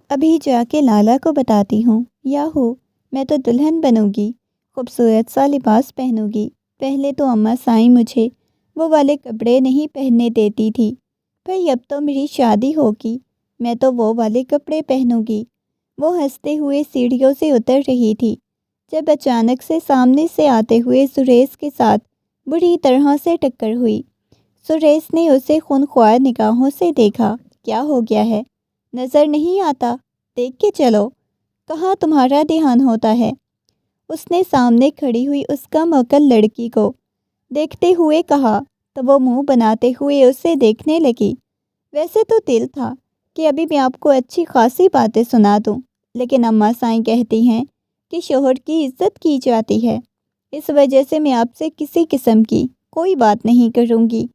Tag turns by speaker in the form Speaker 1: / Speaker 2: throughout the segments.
Speaker 1: ابھی جا کے لالا کو بتاتی ہوں، یاہو میں تو دلہن بنوں گی، خوبصورت سا لباس پہنوں گی۔ پہلے تو اماں سائیں مجھے وہ والے کپڑے نہیں پہننے دیتی تھی، بھئی اب تو میری شادی ہوگی، میں تو وہ والے کپڑے پہنوں گی۔ وہ ہنستے ہوئے سیڑھیوں سے اتر رہی تھی جب اچانک سے سامنے سے آتے ہوئے سریش کے ساتھ بری طرح سے ٹکر ہوئی۔ سریش نے اسے خونخوار نگاہوں سے دیکھا۔ کیا ہو گیا ہے؟ نظر نہیں آتا؟ دیکھ کے چلو، کہاں تمہارا دھیان ہوتا ہے؟ اس نے سامنے کھڑی ہوئی اس کا موکل لڑکی کو دیکھتے ہوئے کہا تو وہ منہ بناتے ہوئے اسے دیکھنے لگی۔ ویسے تو دل تھا کہ ابھی میں آپ کو اچھی خاصی باتیں سنا دوں، لیکن اماں سائیں کہتی ہیں کہ شوہر کی عزت کی جاتی ہے، اس وجہ سے میں آپ سے کسی قسم کی کوئی بات نہیں کروں گی۔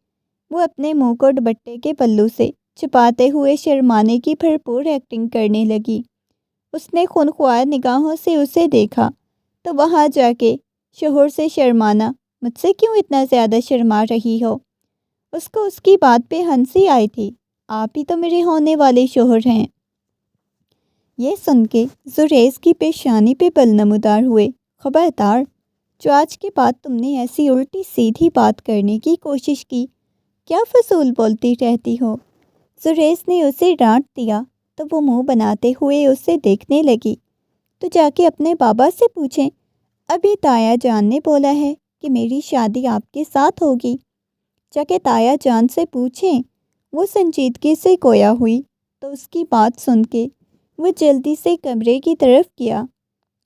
Speaker 1: وہ اپنے منہ کو دوپٹے کے پلو سے چھپاتے ہوئے شرمانے کی بھرپور ایکٹنگ کرنے لگی۔ اس نے خونخوار نگاہوں سے اسے دیکھا تو وہاں جا کے شوہر سے شرمانا، مجھ سے کیوں اتنا زیادہ شرما رہی ہو؟ اس کو اس کی بات پہ ہنسی آئی تھی۔ آپ ہی تو میرے ہونے والے شوہر ہیں۔ یہ سن کے زریز کی پیشانی پہ بل نمودار ہوئے۔ خبردار، جو آج کے بعد تم نے ایسی الٹی سیدھی بات کرنے کی کوشش کی، کیا فضول بولتی رہتی ہو؟ زریز نے اسے ڈانٹ دیا تو وہ منہ بناتے ہوئے اسے دیکھنے لگی۔ تو جا کے اپنے بابا سے پوچھیں، ابھی تایا جان نے بولا ہے کہ میری شادی آپ کے ساتھ ہوگی۔ جا کے تایا جان سے پوچھیں۔ وہ سنجیدگی سے گویا ہوئی تو اس کی بات سن کے وہ جلدی سے کمرے کی طرف گیا۔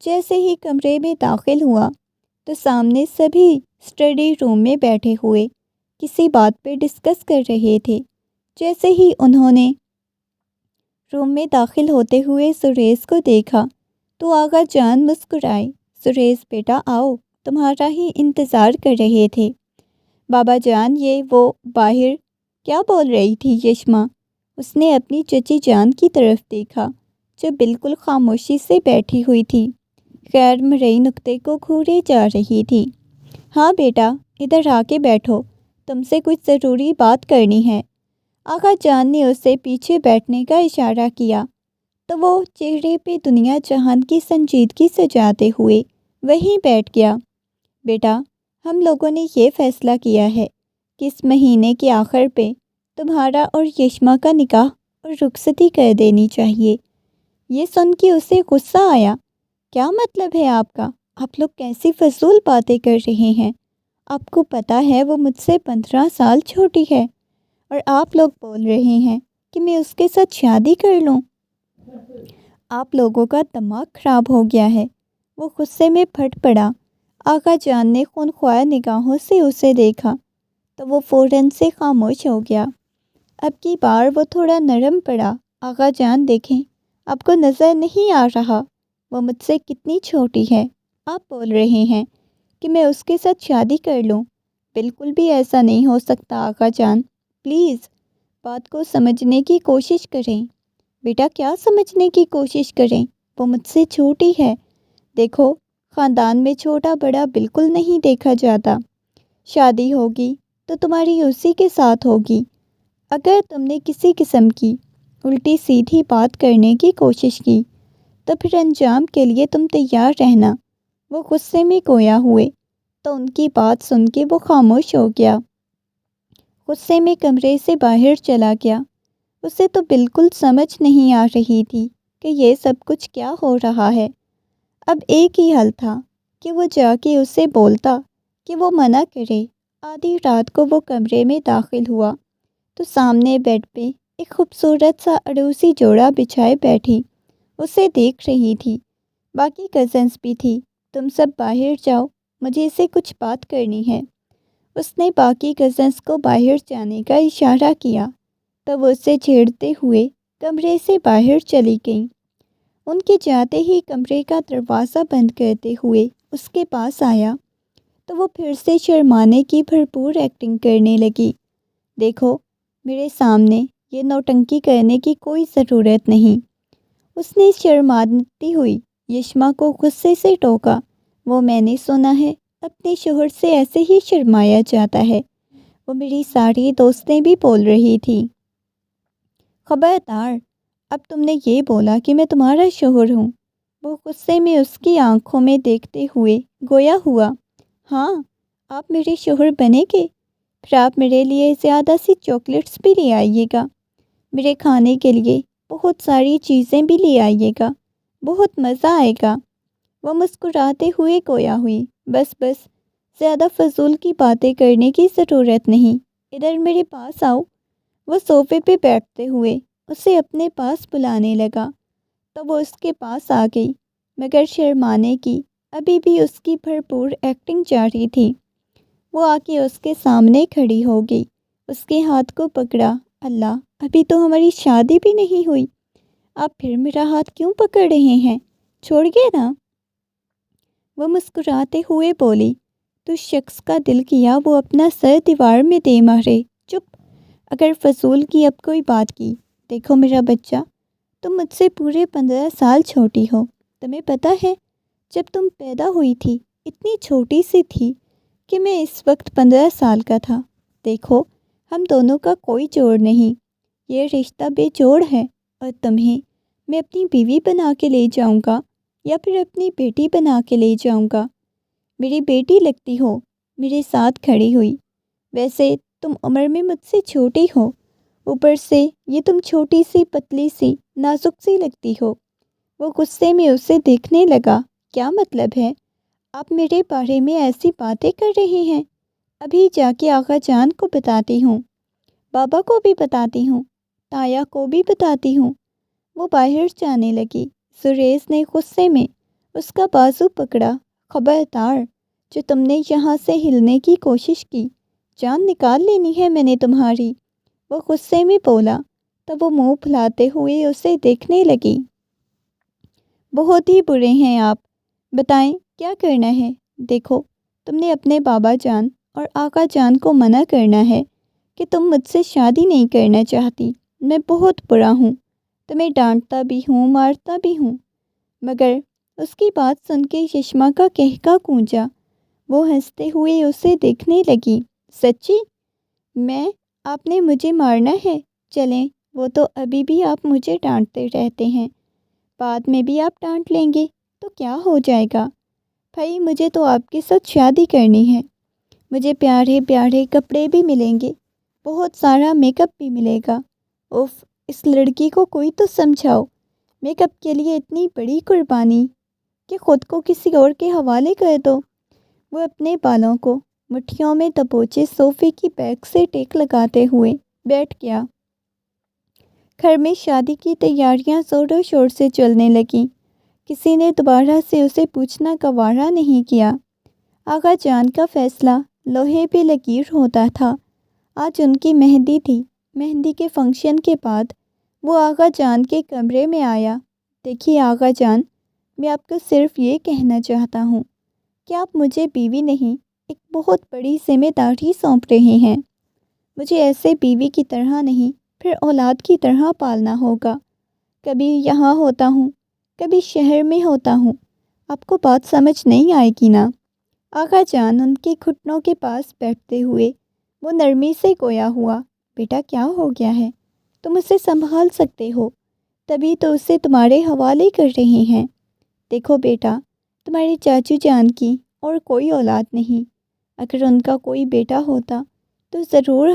Speaker 1: جیسے ہی کمرے میں داخل ہوا تو سامنے سبھی اسٹڈی روم میں بیٹھے ہوئے کسی بات پہ ڈسکس کر رہے تھے۔ جیسے ہی انہوں نے روم میں داخل ہوتے ہوئے سریش کو دیکھا تو آغا جان مسکرائے۔ سریش بیٹا آؤ، تمہارا ہی انتظار کر رہے تھے۔ بابا جان یہ وہ باہر کیا بول رہی تھی یشما؟ اس نے اپنی چچی جان کی طرف دیکھا جو بالکل خاموشی سے بیٹھی ہوئی تھی، غیر مرئی نقطے کو گھورے جا رہی تھی۔ ہاں بیٹا، ادھر آ کے بیٹھو، تم سے کچھ ضروری بات کرنی ہے۔ آغا جان نے اسے پیچھے بیٹھنے کا اشارہ کیا تو وہ چہرے پہ دنیا جہان کی سنجیدگی سجاتے ہوئے وہیں بیٹھ گیا۔ بیٹا، ہم لوگوں نے یہ فیصلہ کیا ہے کہ اس مہینے کے آخر پہ تمہارا اور یشما کا نکاح اور رخصتی کر دینی چاہیے۔ یہ سن کے اسے غصہ آیا۔ کیا مطلب ہے آپ کا؟ آپ لوگ کیسی فضول باتیں کر رہے ہیں؟ آپ کو پتہ ہے وہ مجھ سے 15 سال چھوٹی ہے، اور آپ لوگ بول رہے ہیں کہ میں اس کے ساتھ شادی کر لوں۔ آپ لوگوں کا دماغ خراب ہو گیا ہے۔ وہ غصے میں پھٹ پڑا۔ آغا جان نے خونخوار نگاہوں سے اسے دیکھا تو وہ فوراً سے خاموش ہو گیا۔ اب کی بار وہ تھوڑا نرم پڑا۔ آغا جان دیکھیں، آپ کو نظر نہیں آ رہا وہ مجھ سے کتنی چھوٹی ہے؟ آپ بول رہے ہیں کہ میں اس کے ساتھ شادی کر لوں۔ بالکل بھی ایسا نہیں ہو سکتا آغا جان، پلیز بات کو سمجھنے کی کوشش کریں۔ بیٹا کیا سمجھنے کی کوشش کریں؟ وہ مجھ سے چھوٹی ہے۔ دیکھو، خاندان میں چھوٹا بڑا بالکل نہیں دیکھا جاتا۔ شادی ہوگی تو تمہاری اسی کے ساتھ ہوگی۔ اگر تم نے کسی قسم کی الٹی سیدھی بات کرنے کی کوشش کی تو پھر انجام کے لیے تم تیار رہنا۔ وہ غصے میں گویا ہوئے تو ان کی بات سن کے وہ خاموش ہو گیا۔ غصے میں کمرے سے باہر چلا گیا۔ اسے تو بالکل سمجھ نہیں آ رہی تھی کہ یہ سب کچھ کیا ہو رہا ہے۔ اب ایک ہی حل تھا کہ وہ جا کے اسے بولتا کہ وہ منع کرے۔ آدھی رات کو وہ کمرے میں داخل ہوا تو سامنے بیڈ پہ ایک خوبصورت سا عروسی جوڑا بچھائے بیٹھی اسے دیکھ رہی تھی۔ باقی کزنس بھی تھی۔ تم سب باہر جاؤ، مجھے اسے کچھ بات کرنی ہے۔ اس نے باقی کزنس کو باہر جانے کا اشارہ کیا تو وہ اسے چھیڑتے ہوئے کمرے سے باہر چلی گئیں۔ ان کے جاتے ہی کمرے کا دروازہ بند کرتے ہوئے اس کے پاس آیا تو وہ پھر سے شرمانے کی بھرپور ایکٹنگ کرنے لگی۔ دیکھو، میرے سامنے یہ نوٹنکی کرنے کی کوئی ضرورت نہیں۔ اس نے شرماتی ہوئی یشما کو غصے سے ٹوکا۔ وہ میں نے سنا ہے اپنے شوہر سے ایسے ہی شرمایا جاتا ہے، وہ میری ساری دوستیں بھی بول رہی تھیں۔ خبردار، اب تم نے یہ بولا کہ میں تمہارا شوہر ہوں۔ وہ غصے میں اس کی آنکھوں میں دیکھتے ہوئے گویا ہوا، ہاں آپ میرے شوہر بنے گے، پھر آپ میرے لیے زیادہ سی چاکلیٹس بھی لے آئیے گا، میرے کھانے کے لیے بہت ساری چیزیں بھی لے آئیے گا، بہت مزہ آئے گا۔ وہ مسکراتے ہوئے گویا ہوئی، بس بس زیادہ فضول کی باتیں کرنے کی ضرورت نہیں، ادھر میرے پاس آؤ۔ وہ صوفے پہ بیٹھتے ہوئے اسے اپنے پاس بلانے لگا تو وہ اس کے پاس آ گئی، مگر شرمانے کی ابھی بھی اس کی بھرپور ایکٹنگ جاری تھی۔ وہ آ کے اس کے سامنے کھڑی ہو گئی، اس کے ہاتھ کو پکڑا۔ اللہ، ابھی تو ہماری شادی بھی نہیں ہوئی، آپ پھر میرا ہاتھ کیوں پکڑ رہے ہیں؟ چھوڑیے نا۔ وہ مسکراتے ہوئے بولی، تو شخص کا دل کیا وہ اپنا سر دیوار میں دے مارے۔ چپ، اگر فضول کی اب کوئی بات کی۔ دیکھو میرا بچہ، تم مجھ سے پورے 15 سال چھوٹی ہو، تمہیں پتہ ہے جب تم پیدا ہوئی تھی اتنی چھوٹی سی تھی کہ میں اس وقت 15 سال کا تھا۔ دیکھو ہم دونوں کا کوئی جوڑ نہیں، یہ رشتہ بے جوڑ ہے، اور تمہیں میں اپنی بیوی بنا کے لے جاؤں گا یا پھر اپنی بیٹی بنا کے لے جاؤں گا۔ میری بیٹی لگتی ہو، میرے ساتھ کھڑی ہوئی، ویسے تم عمر میں مجھ سے چھوٹی ہو، اوپر سے یہ تم چھوٹی سی پتلی سی نازک سی لگتی ہو۔ وہ غصے میں اسے دیکھنے لگا، کیا مطلب ہے؟ آپ میرے بارے میں ایسی باتیں کر رہے ہیں؟ ابھی جا کے آقا جان کو بتاتی ہوں، بابا کو بھی بتاتی ہوں، تایا کو بھی بتاتی ہوں۔ وہ باہر جانے لگی۔ سریش نے غصے میں اس کا بازو پکڑا، خبردار، جو تم نے یہاں سے ہلنے کی کوشش کی، جان نکال لینی ہے میں نے تمہاری۔ وہ غصے میں بولا، تب وہ منہ پھلاتے ہوئے اسے دیکھنے لگی۔ بہت ہی برے ہیں آپ، بتائیں کیا کرنا ہے؟ دیکھو تم نے اپنے بابا جان اور آقا جان کو منع کرنا ہے کہ تم مجھ سے شادی نہیں کرنا چاہتی۔ میں بہت برا ہوں، تمہیں ڈانٹتا بھی ہوں، مارتا بھی ہوں۔ مگر اس کی بات سن کے یشما کا قہقہ گونجا۔ وہ ہنستے ہوئے اسے دیکھنے لگی، سچی؟ میں؟ آپ نے مجھے مارنا ہے؟ چلیں، وہ تو ابھی بھی آپ مجھے ڈانٹتے رہتے ہیں، بعد میں بھی آپ ڈانٹ لیں گے تو کیا ہو جائے گا؟ بھائی مجھے تو آپ کے ساتھ شادی کرنی ہے، مجھے پیارے پیارے کپڑے بھی ملیں گے، بہت سارا میک اپ بھی ملے گا۔ اف، اس لڑکی کو کوئی تو سمجھاؤ، میک اپ کے لیے اتنی بڑی قربانی کہ خود کو کسی اور کے حوالے کر دو۔ وہ اپنے بالوں کو مٹھیوں میں دبوچے صوفے کی بیک سے ٹیک لگاتے ہوئے بیٹھ گیا۔ گھر میں شادی کی تیاریاں زور و شور سے چلنے لگیں۔ کسی نے دوبارہ سے اسے پوچھنا گوارا نہیں کیا۔ آقا جان کا فیصلہ لوہے پہ لکیر ہوتا تھا۔ آج ان کی مہندی تھی۔ مہندی کے فنکشن کے بعد وہ آقا جان کے کمرے میں آیا۔ دیکھیے آقا جان، میں آپ کو صرف یہ کہنا چاہتا ہوں کہ آپ مجھے بیوی نہیں، ایک بہت بڑی ذمہ داری سونپ رہے ہیں۔ مجھے ایسے بیوی کی طرح نہیں، پھر اولاد کی طرح پالنا ہوگا۔ کبھی یہاں ہوتا ہوں، کبھی شہر میں ہوتا ہوں، آپ کو بات سمجھ نہیں آئے گی نا؟ آقا جان ان کے گھٹنوں کے پاس بیٹھتے ہوئے وہ نرمی سے گویا ہوا، بیٹا کیا ہو گیا ہے؟ تم اسے سنبھال سکتے ہو، تبھی تو اسے تمہارے حوالے کر رہے ہیں۔ دیکھو بیٹا، تمہارے چاچو جان کی اور کوئی اولاد نہیں، اگر ان کا کوئی بیٹا ہوتا تو ضرور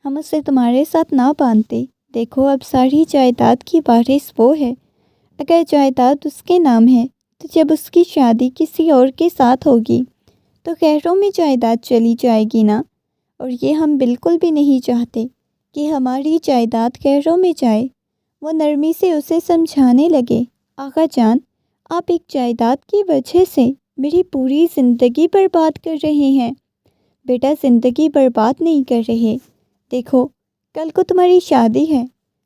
Speaker 1: ہم اسے تمہارے ساتھ نہ باندھتے۔ دیکھو اب ساری جائیداد کی وارث وہ ہے، اگر جائیداد اس کے نام ہے تو جب اس کی شادی کسی اور کے ساتھ ہوگی تو غیروں میں جائیداد چلی جائے گی نا، اور یہ ہم بالکل بھی نہیں چاہتے کہ ہماری جائیداد غیروں میں جائے۔ وہ نرمی سے اسے سمجھانے لگے، آقا جان آپ ایک جائیداد کی وجہ سے میری پوری زندگی برباد کر رہے ہیں۔ بیٹا زندگی برباد نہیں کر رہے، دیکھو کل کو تمہاری شادی ہے،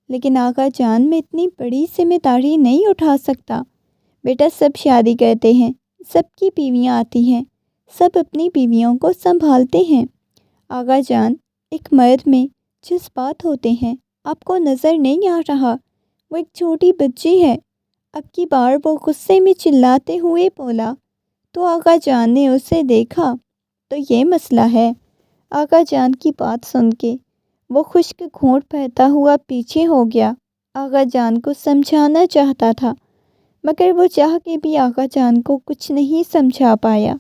Speaker 1: لیکن آقا جان میں اتنی بڑی ذمہ داری نہیں اٹھا سکتا۔ بیٹا سب شادی کرتے ہیں، سب کی بیویاں آتی ہیں، سب اپنی بیویوں کو سنبھالتے ہیں۔ آقا جان ایک مرد میں جذبات ہوتے ہیں، آپ کو نظر نہیں آ رہا؟ وہ ایک چھوٹی بچی ہے۔ اب کی بار وہ غصے میں چلاتے ہوئے بولا تو آقا جان نے اسے دیکھا، تو یہ مسئلہ ہے؟ آقا جان کی بات سن کے وہ خشک گھونٹ بھرتا ہوا پیچھے ہو گیا۔ آغا جان کو سمجھانا چاہتا تھا مگر وہ چاہ کے بھی آغا جان کو کچھ نہیں سمجھا پایا۔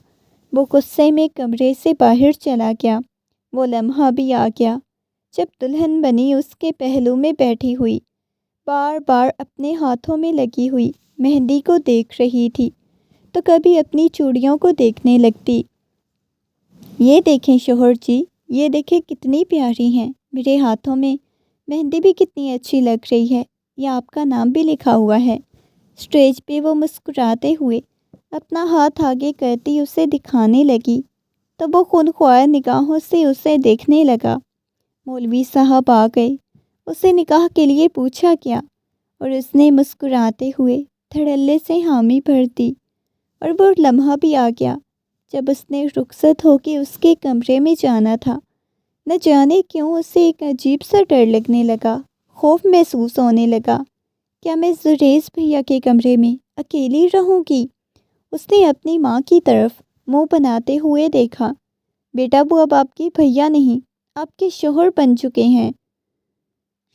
Speaker 1: وہ غصے میں کمرے سے باہر چلا گیا۔ وہ لمحہ بھی آ گیا جب دلہن بنی اس کے پہلو میں بیٹھی ہوئی بار بار اپنے ہاتھوں میں لگی ہوئی مہندی کو دیکھ رہی تھی تو کبھی اپنی چوڑیوں کو دیکھنے لگتی۔ یہ دیکھیں شوہر جی، یہ دیکھیں کتنی پیاری ہیں، میرے ہاتھوں میں مہندی بھی کتنی اچھی لگ رہی ہے، یہ آپ کا نام بھی لکھا ہوا ہے۔ اسٹیج پہ وہ مسکراتے ہوئے اپنا ہاتھ آگے کرتی اسے دکھانے لگی تو وہ خونخوار نگاہوں سے اسے دیکھنے لگا۔ مولوی صاحب آ گئے، اسے نکاح کے لیے پوچھا گیا اور اس نے مسکراتے ہوئے دھڑلے سے حامی بھر دی، اور وہ لمحہ بھی آ گیا جب اس نے رخصت ہو کے اس کے کمرے میں جانا تھا۔ نہ جانے کیوں اسے ایک عجیب سا ڈر لگنے لگا، خوف محسوس ہونے لگا۔ کیا میں زریز بھیا کے کمرے میں اکیلی رہوں گی؟ اس نے اپنی ماں کی طرف منہ بناتے ہوئے دیکھا۔ بیٹا وہ اب آپ کے بھیا نہیں، آپ کے شوہر بن چکے ہیں۔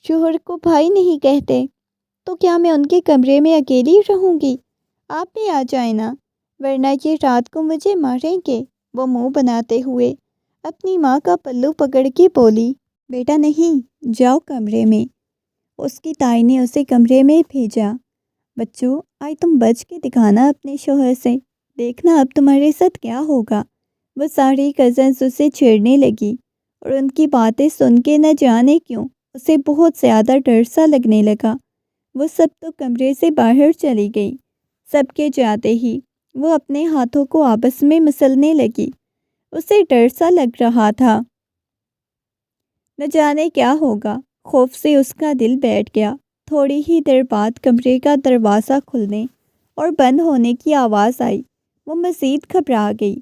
Speaker 1: شوہر کو بھائی نہیں کہتے تو کیا میں ان کے کمرے میں اکیلی رہوں گی؟ آپ بھی آ جائیں نا، ورنہ یہ رات کو مجھے ماریں گے۔ وہ منہ بناتے ہوئے اپنی ماں کا پلو پکڑ کے بولی۔ بیٹا نہیں، جاؤ کمرے میں۔ اس کی تائی نے اسے کمرے میں بھیجا۔ بچوں آج تم بچ کے دکھانا اپنے شوہر سے، دیکھنا اب تمہارے ساتھ کیا ہوگا۔ وہ ساری کزنز اسے چھیڑنے لگی اور ان کی باتیں سن کے نہ جانے کیوں اسے بہت زیادہ ڈر سا لگنے لگا۔ وہ سب تو کمرے سے باہر چلی گئی۔ سب کے جاتے ہی وہ اپنے ہاتھوں کو آپس میں مسلنے لگی۔ اسے ڈر سا لگ رہا تھا، نہ جانے کیا ہوگا۔ خوف سے اس کا دل بیٹھ گیا۔ تھوڑی ہی دیر بعد کمرے کا دروازہ کھلنے اور بند ہونے کی آواز آئی۔ وہ مزید گھبرا گئی۔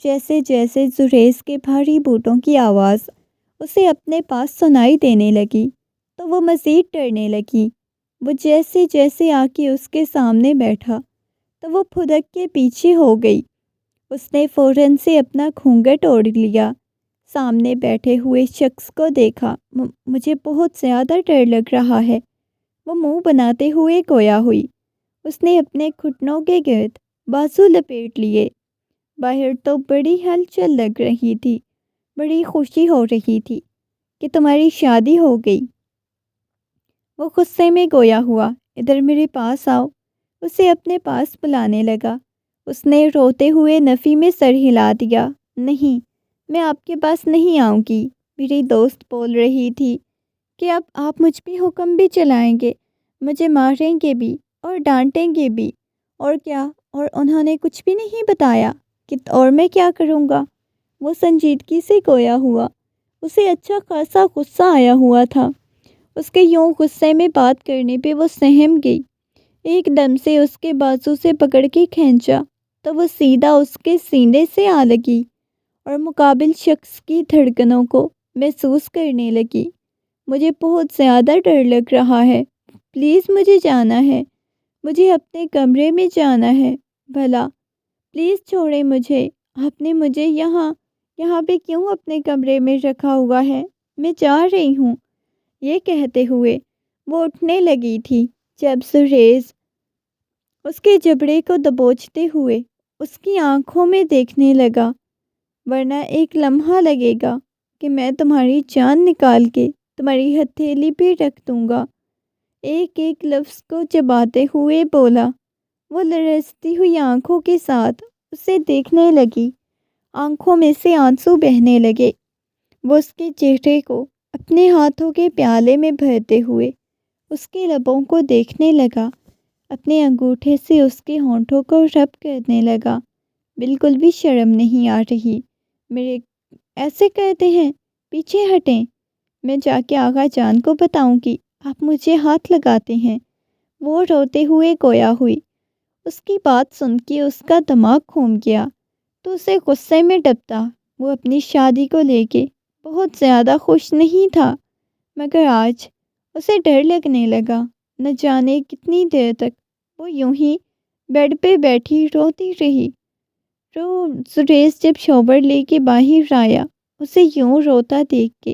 Speaker 1: جیسے جیسے زریز کے بھاری بوٹوں کی آواز اسے اپنے پاس سنائی دینے لگی تو وہ مزید ڈرنے لگی۔ وہ جیسے جیسے آ کے اس کے سامنے بیٹھا تو وہ پھدک کے پیچھے ہو گئی۔ اس نے فوراً سے اپنا گھونگھٹ اوڑھ لیا، سامنے بیٹھے ہوئے شخص کو دیکھا۔ مجھے بہت زیادہ ڈر لگ رہا ہے، وہ منہ بناتے ہوئے گویا ہوئی۔ اس نے اپنے گھٹنوں کے گرد بازو لپیٹ لیے۔ باہر تو بڑی ہلچل لگ رہی تھی، بڑی خوشی ہو رہی تھی کہ تمہاری شادی ہو گئی۔ وہ غصے میں گویا ہوا، ادھر میرے پاس آؤ، اسے اپنے پاس بلانے لگا۔ اس نے روتے ہوئے نفی میں سر ہلا دیا۔ نہیں، میں آپ کے پاس نہیں آؤں گی۔ میری دوست بول رہی تھی کہ اب آپ مجھ پہ حکم بھی چلائیں گے، مجھے ماریں گے بھی اور ڈانٹیں گے بھی، اور کیا، اور انہوں نے کچھ بھی نہیں بتایا کہ اور میں کیا کروں گا؟ وہ سنجیدگی سے گویا ہوا۔ اسے اچھا خاصا غصہ آیا ہوا تھا۔ اس کے یوں غصے میں بات کرنے پہ وہ سہم گئی۔ ایک دم سے اس کے بازو سے پکڑ کے کھینچا تو وہ سیدھا اس کے سینے سے آ لگی اور مقابل شخص کی دھڑکنوں کو محسوس کرنے لگی۔ مجھے بہت زیادہ ڈر لگ رہا ہے، پلیز مجھے جانا ہے، مجھے اپنے کمرے میں جانا ہے، بھلا پلیز چھوڑیں مجھے۔ آپ نے مجھے یہاں پہ کیوں اپنے کمرے میں رکھا ہوا ہے؟ میں جا رہی ہوں۔ یہ کہتے ہوئے وہ اٹھنے لگی تھی جب زریز اس کے جبڑے کو دبوچتے ہوئے اس کی آنکھوں میں دیکھنے لگا۔ ورنہ ایک لمحہ لگے گا کہ میں تمہاری جان نکال کے تمہاری ہتھیلی پہ رکھ دوں گا۔ ایک ایک لفظ کو چباتے ہوئے بولا۔ وہ لرزتی ہوئی آنکھوں کے ساتھ اسے دیکھنے لگی، آنکھوں میں سے آنسو بہنے لگے۔ وہ اس کے چہرے کو اپنے ہاتھوں کے پیالے میں بھرتے ہوئے اس کے لبوں کو دیکھنے لگا، اپنے انگوٹھے سے اس کے ہونٹوں کو رب کرنے لگا۔ بالکل بھی شرم نہیں آ رہی؟ میرے ایسے کہتے ہیں، پیچھے ہٹیں، میں جا کے آغا جان کو بتاؤں گی آپ مجھے ہاتھ لگاتے ہیں۔ وہ روتے ہوئے گویا ہوئی۔ اس کی بات سن کے اس کا دماغ گھوم گیا تو اسے غصے میں ڈبتا۔ وہ اپنی شادی کو لے کے بہت زیادہ خوش نہیں تھا، مگر آج اسے ڈر لگنے لگا۔ نہ جانے کتنی دیر تک وہ یوں ہی بیڈ پہ بیٹھی روتی رہی۔ زریز جب شوہر لے کے باہر آیا، اسے یوں روتا دیکھ کے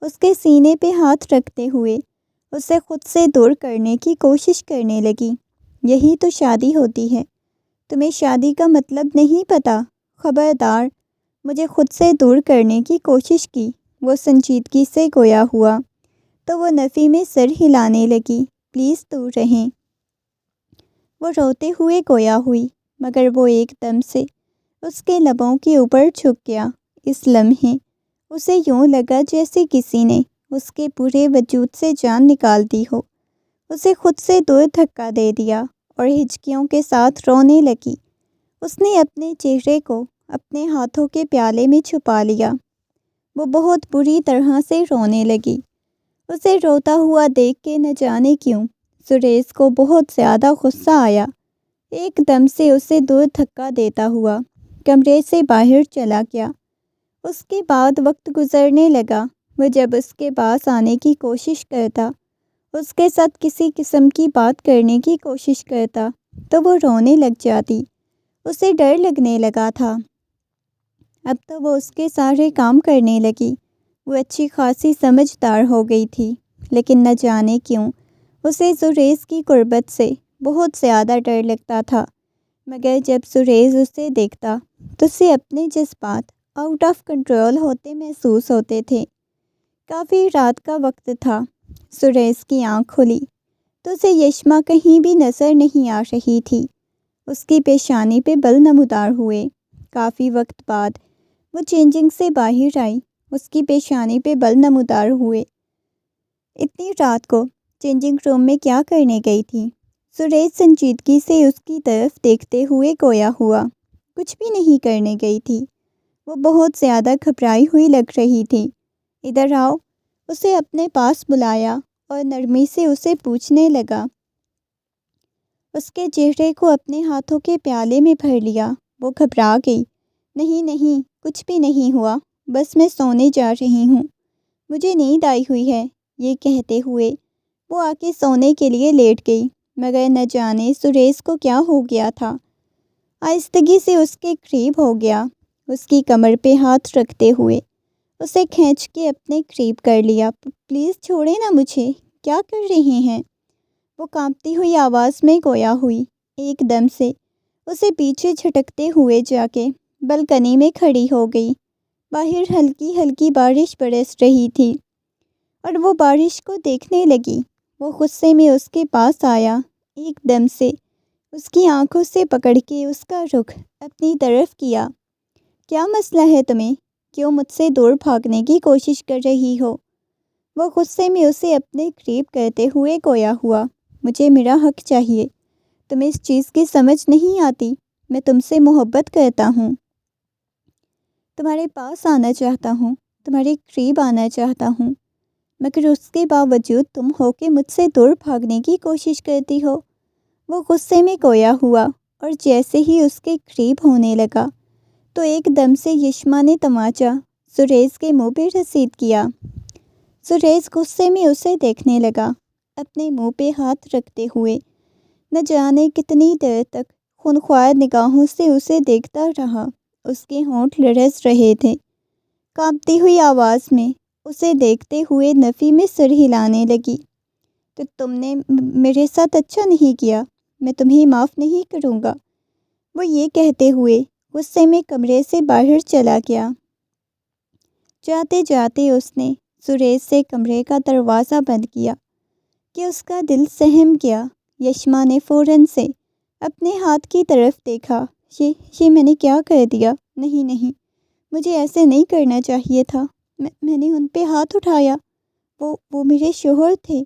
Speaker 1: اس کے سینے پہ ہاتھ رکھتے ہوئے اسے خود سے دور کرنے کی کوشش کرنے لگی۔ یہی تو شادی ہوتی ہے، تمہیں شادی کا مطلب نہیں پتہ، خبردار۔ مجھے خود سے دور کرنے کی کوشش کی۔ وہ سنجیدگی سے گویا ہوا تو وہ نفی میں سر ہلانے لگی۔ پلیز دور رہیں۔ وہ روتے ہوئے گویا ہوئی، مگر وہ ایک دم سے اس کے لبوں کے اوپر جھک گیا۔ اس لمحے اسے یوں لگا جیسے کسی نے اس کے پورے وجود سے جان نکال دی ہو۔ اسے خود سے دور دھکا دے دیا اور ہچکیوں کے ساتھ رونے لگی۔ اس نے اپنے چہرے کو اپنے ہاتھوں کے پیالے میں چھپا لیا۔ وہ بہت بری طرح سے رونے لگی۔ اسے روتا ہوا دیکھ کے نہ جانے کیوں سریش کو بہت زیادہ غصہ آیا۔ ایک دم سے اسے دور دھکا دیتا ہوا کمرے سے باہر چلا گیا۔ اس کے بعد وقت گزرنے لگا۔ وہ جب اس کے پاس آنے کی کوشش کرتا، اس کے ساتھ کسی قسم کی بات کرنے کی کوشش کرتا تو وہ رونے لگ جاتی۔ اسے ڈر لگنے لگا تھا۔ اب تو وہ اس کے سارے کام کرنے لگی۔ وہ اچھی خاصی سمجھدار ہو گئی تھی، لیکن نہ جانے کیوں اسے سریش کی قربت سے بہت زیادہ ڈر لگتا تھا۔ مگر جب سریش اسے دیکھتا تو اسے اپنے جذبات آؤٹ آف کنٹرول ہوتے محسوس ہوتے تھے۔ کافی رات کا وقت تھا۔ سریش کی آنکھ کھلی تو اسے یشما کہیں بھی نظر نہیں آ رہی تھی۔ اس کی پیشانی پہ بل نمودار ہوئے۔ کافی وقت بعد وہ چینجنگ سے باہر آئی۔ اس کی پیشانی پہ بل نمودار ہوئے۔ اتنی رات کو چینجنگ روم میں کیا کرنے گئی تھی؟ سریش سنجیدگی سے اس کی طرف دیکھتے ہوئے گویا ہوا۔ کچھ بھی نہیں کرنے گئی تھی۔ وہ بہت زیادہ گھبرائی ہوئی لگ رہی تھی۔ ادھر آؤ، اسے اپنے پاس بلایا اور نرمی سے اسے پوچھنے لگا۔ اس کے چہرے کو اپنے ہاتھوں کے پیالے میں بھر لیا۔ وہ گھبرا گئی۔ نہیں نہیں، کچھ بھی نہیں ہوا، بس میں سونے جا رہی ہوں، مجھے نیند آئی ہوئی ہے۔ یہ کہتے ہوئے وہ آ کے سونے کے لیے لیٹ گئی، مگر نہ جانے سریش کو کیا ہو گیا تھا۔ آہستگی سے اس کے قریب ہو گیا، اس کی کمر پہ ہاتھ رکھتے ہوئے اسے کھینچ کے اپنے قریب کر لیا۔ پلیز چھوڑیں نا مجھے، کیا کر رہے ہیں؟ وہ کانپتی ہوئی آواز میں گویا ہوئی۔ ایک دم سے اسے پیچھے جھٹکتے ہوئے جا کے بلکنی میں کھڑی ہو گئی۔ باہر ہلکی ہلکی بارش برس رہی تھی اور وہ بارش کو دیکھنے لگی۔ وہ غصے میں اس کے پاس آیا، ایک دم سے اس کی آنکھوں سے پکڑ کے اس کا رخ اپنی طرف کیا۔ کیا مسئلہ ہے تمہیں؟ کیوں مجھ سے دور بھاگنے کی کوشش کر رہی ہو؟ وہ غصے میں اسے اپنے قریب کرتے ہوئے گویا ہوا۔ مجھے میرا حق چاہیے، تمہیں اس چیز کی سمجھ نہیں آتی، میں تم سے محبت کرتا ہوں، تمہارے پاس آنا چاہتا ہوں، تمہارے قریب آنا چاہتا ہوں، مگر اس کے باوجود تم ہو کے مجھ سے دور بھاگنے کی کوشش کرتی ہو۔ وہ غصے میں گویا ہوا اور جیسے ہی اس کے قریب ہونے لگا تو ایک دم سے یشما نے تماچا سریش کے منہ پہ رسید کیا۔ سریش غصے میں اسے دیکھنے لگا، اپنے منہ پہ ہاتھ رکھتے ہوئے نہ جانے کتنی دیر تک خونخوار نگاہوں سے اسے دیکھتا رہا۔ اس کے ہونٹ لرز رہے تھے۔ کانپتی ہوئی آواز میں اسے دیکھتے ہوئے نفی میں سر ہلانے لگی۔ تو تم نے میرے ساتھ اچھا نہیں کیا، میں تمہیں معاف نہیں کروں گا۔ وہ یہ کہتے ہوئے غصے میں کمرے سے باہر چلا گیا۔ جاتے جاتے اس نے سریش سے کمرے کا دروازہ بند کیا کہ اس کا دل سہم گیا۔ یشما نے فوراً سے اپنے ہاتھ کی طرف دیکھا۔ یہ میں نے کیا کر دیا؟ نہیں نہیں، مجھے ایسے نہیں کرنا چاہیے تھا، میں نے ان پہ ہاتھ اٹھایا، وہ میرے شوہر تھے،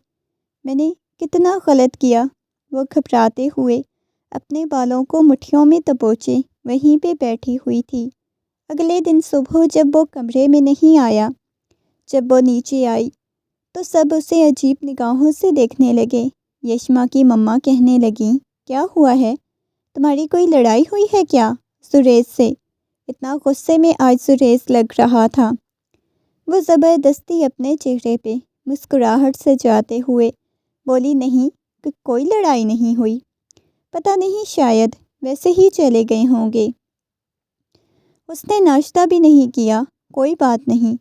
Speaker 1: میں نے کتنا غلط کیا۔ وہ گھبراتے ہوئے اپنے بالوں کو مٹھیوں میں دبوچے وہیں پہ بیٹھی ہوئی تھی۔ اگلے دن صبح جب وہ کمرے میں نہیں آیا، جب وہ نیچے آئی تو سب اسے عجیب نگاہوں سے دیکھنے لگے۔ یشما کی مما کہنے لگیں، کیا ہوا ہے؟ تمہاری کوئی لڑائی ہوئی ہے کیا سریش سے؟ اتنا غصے میں آج سریش لگ رہا تھا۔ وہ زبردستی اپنے چہرے پہ مسکراہٹ سجاتے ہوئے بولی، نہیں، کوئی لڑائی نہیں ہوئی، پتہ نہیں، شاید ویسے ہی چلے گئے ہوں گے۔ اس نے ناشتہ بھی نہیں کیا۔ کوئی بات نہیں،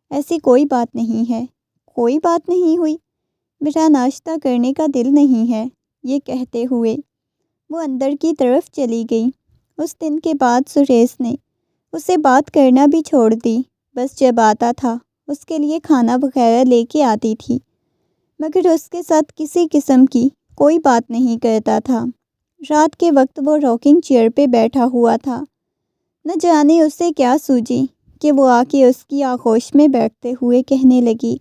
Speaker 1: ایسی کوئی بات نہیں ہے۔ کوئی بات نہیں ہوئی؟ میرا ناشتہ کرنے کا دل نہیں ہے، یہ کہتے ہوئے وہ اندر کی طرف چلی گئی۔ اس دن کے بعد سریش نے اسے بات کرنا بھی چھوڑ دی۔ بس جب آتا تھا اس کے لیے کھانا وغیرہ لے کے آتی تھی، مگر اس کے ساتھ کسی قسم کی کوئی بات نہیں کرتا تھا۔ رات کے وقت وہ راکنگ چیئر پہ بیٹھا ہوا تھا۔ نہ جانے اسے کیا سوجی کہ وہ آ کے اس کی آغوش میں بیٹھتے ہوئے کہنے لگی،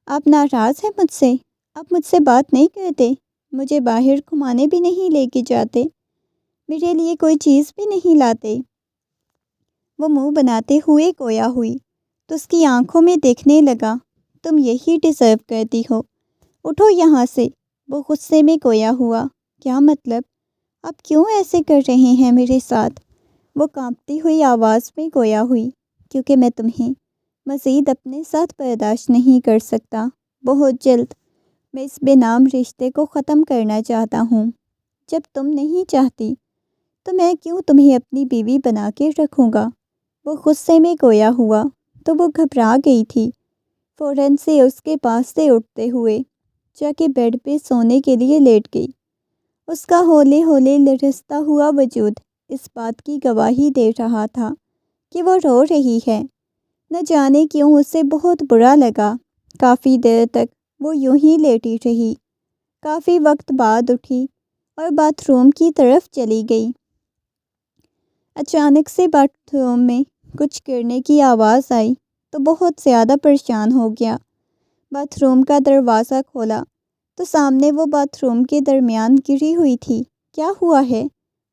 Speaker 1: آپ ناراض ہیں مجھ سے؟ آپ مجھ سے بات نہیں کرتے؟ مجھے باہر گھمانے بھی نہیں لے کے جاتے؟ میرے لیے کوئی چیز بھی نہیں لاتے؟ وہ منہ بناتے ہوئے گویا ہوئی تو اس کی آنکھوں میں دیکھنے لگا، تم یہی ڈیزرو کرتی ہو، اٹھو یہاں سے۔ وہ غصے میں گویا ہوا، کیا مطلب؟ آپ کیوں ایسے کر رہے ہیں میرے ساتھ؟ وہ کانپتی ہوئی آواز میں گویا ہوئی، کیونکہ میں تمہیں مزید اپنے ساتھ برداشت نہیں کر سکتا۔ بہت جلد میں اس بے نام رشتے کو ختم کرنا چاہتا ہوں۔ جب تم نہیں چاہتی تو میں کیوں تمہیں اپنی بیوی بنا کے رکھوں گا؟ وہ غصے میں گویا ہوا تو وہ گھبرا گئی تھی۔ فوراً سے اس کے پاس سے اٹھتے ہوئے جا کے بیڈ پہ سونے کے لیے لیٹ گئی۔ اس کا ہولے ہولے لرزتا ہوا وجود اس بات کی گواہی دے رہا تھا کہ وہ رو رہی ہے۔ نہ جانے کیوں اسے بہت برا لگا۔ کافی دیر تک وہ یوں ہی لیٹی رہی۔ کافی وقت بعد اٹھی اور باتھ روم کی طرف چلی گئی۔ اچانک سے باتھ روم میں کچھ گرنے کی آواز آئی تو بہت زیادہ پریشان ہو گیا۔ باتھ روم کا دروازہ کھولا تو سامنے وہ باتھ روم کے درمیان گری ہوئی تھی۔ کیا ہوا ہے؟